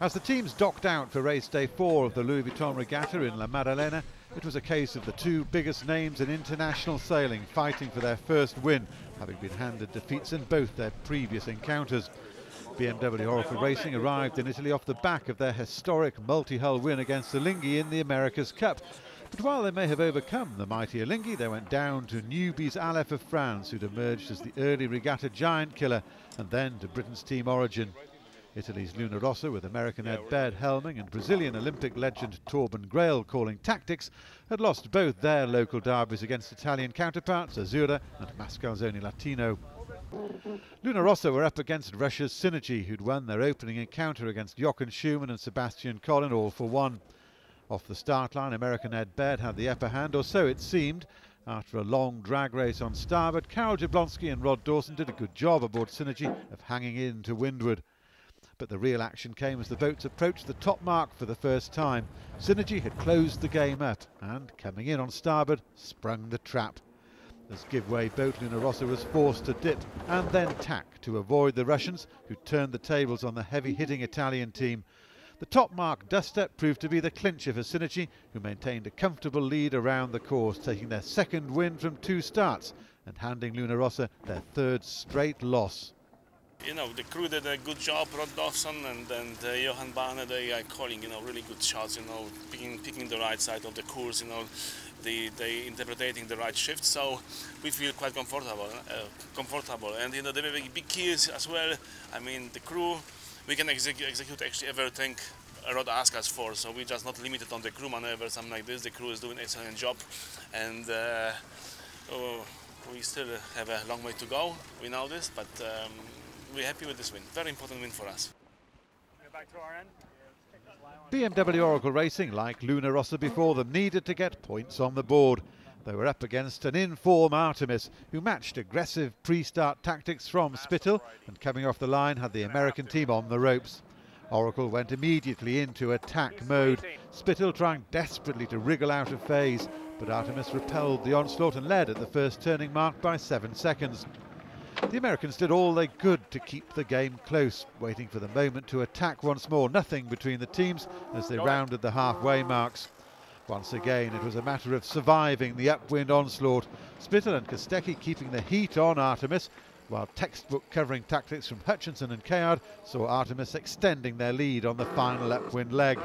As the teams docked out for race day 4 of the Louis Vuitton Regatta in La Maddalena, it was a case of the two biggest names in international sailing fighting for their first win, having been handed defeats in both their previous encounters. BMW Oracle Racing arrived in Italy off the back of their historic multi-hull win against Alinghi in the America's Cup. But while they may have overcome the mighty Alinghi, they went down to newbies Aleph of France, who'd emerged as the early regatta giant killer, and then to Britain's Team Origin. Italy's Luna Rossa, with American Ed Baird helming and Brazilian Olympic legend Torben Grail calling tactics, had lost both their local derbies against Italian counterparts Azzurra and Mascalzone Latino. Luna Rossa were up against Russia's Synergy, who'd won their opening encounter against Jochen Schumann and Sebastian Collin all for one. Off the start line, American Ed Baird had the upper hand, or so it seemed. After a long drag race on starboard, Karol Jablonski and Rod Dawson did a good job aboard Synergy of hanging in to windward. But the real action came as the boats approached the top mark for the first time. Synergy had closed the game up and, coming in on starboard, sprung the trap. As give-way boat Luna Rossa was forced to dip and then tack to avoid the Russians, who turned the tables on the heavy-hitting Italian team. The top mark dust-up proved to be the clincher for Synergy, who maintained a comfortable lead around the course, taking their second win from 2 starts and handing Luna Rossa their 3rd straight loss. You know, the crew did a good job, Rod Dawson and Johan Bahne, they are calling, really good shots, picking the right side of the course, they interpreting the right shift, so we feel quite comfortable. And, the big key is as well, the crew, we can execute actually everything Rod asked us for, so we're just not limited on the crew maneuver, something like this. The crew is doing an excellent job, and we still have a long way to go, we know this, but we're happy with this win. Very important win for us. BMW Oracle Racing, like Luna Rossa before them, needed to get points on the board. They were up against an in-form Artemis, who matched aggressive pre-start tactics from Spittle, and coming off the line had the American team on the ropes. Oracle went immediately into attack mode, Spittle trying desperately to wriggle out of phase, but Artemis repelled the onslaught and led at the first turning mark by 7 seconds. The Americans did all they could to keep the game close, waiting for the moment to attack once more. Nothing between the teams as they rounded the halfway marks. Once again, it was a matter of surviving the upwind onslaught. Spittle and Kostecki keeping the heat on Artemis, while textbook covering tactics from Hutchinson and Kayard saw Artemis extending their lead on the final upwind leg.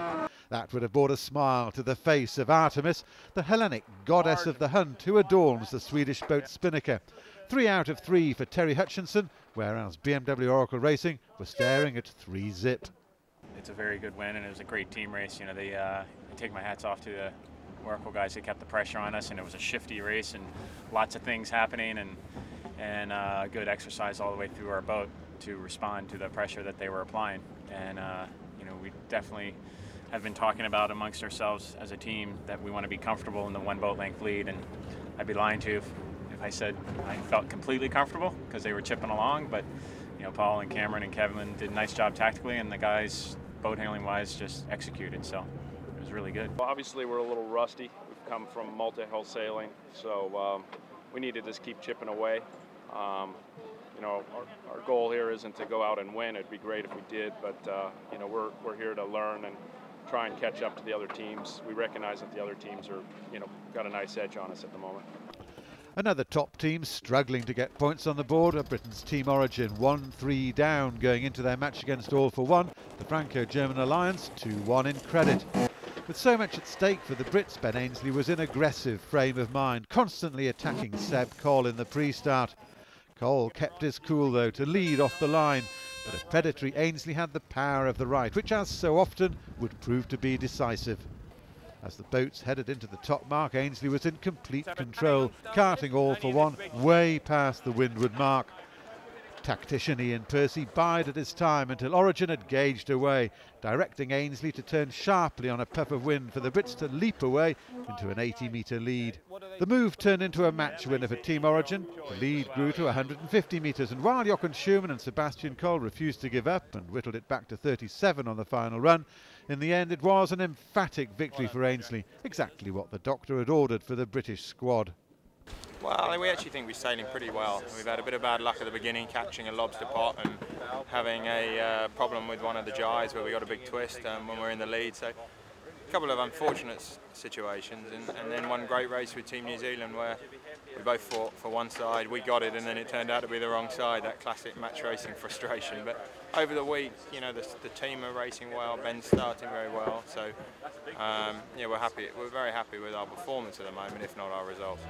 That would have brought a smile to the face of Artemis, the Hellenic goddess of the hunt who adorns the Swedish boat Spinnaker. 3 out of 3 for Terry Hutchinson, whereas BMW Oracle Racing was staring at 3-zip. It's a very good win, and it was a great team race. I take my hats off to the Oracle guys. They kept the pressure on us, and it was a shifty race and lots of things happening, and good exercise all the way through our boat to respond to the pressure that they were applying. And we definitely have been talking about amongst ourselves as a team that we want to be comfortable in the 1 boat length lead, and I'd be lying to you if I said I felt completely comfortable, because they were chipping along, but Paul and Cameron and Kevin did a nice job tactically, and the guys boat handling wise just executed, so it was really good. Well, obviously we're a little rusty. We've come from multi-hull sailing, so we need to just keep chipping away. Our goal here isn't to go out and win. It'd be great if we did, but we're here to learn and try and catch up to the other teams. We recognize that the other teams are got a nice edge on us at the moment. Another top team struggling to get points on the board are Britain's Team Origin, 1-3 down going into their match against All for One, the Franco-German alliance, 2-1 in credit. With so much at stake for the Brits, Ben Ainslie was in aggressive frame of mind, constantly attacking Seb Coll in the pre-start. Coll kept his cool though to lead off the line, but a predatory Ainslie had the power of the right, which as so often would prove to be decisive. As the boats headed into the top mark, Ainslie was in complete control, carting All for One way past the windward mark. Tactician Ian Percy bided his time until Origin had gauged away, directing Ainslie to turn sharply on a puff of wind for the Brits to leap away into an 80-metre lead. The move turned into a match winner for Team Origin. The lead grew to 150 metres, and while Jochen Schumann and Sebastian Coll refused to give up and whittled it back to 37 on the final run, in the end it was an emphatic victory for Ainslie, exactly what the doctor had ordered for the British squad. Well, we actually think we're sailing pretty well. We've had a bit of bad luck at the beginning, catching a lobster pot and having a problem with one of the gyres where we got a big twist when we're in the lead. So a couple of unfortunate situations, and then one great race with Team New Zealand where we both fought for one side, we got it, and then it turned out to be the wrong side, that classic match racing frustration. But over the week, you know, the team are racing well, Ben's starting very well, so yeah, we're very happy with our performance at the moment, if not our results.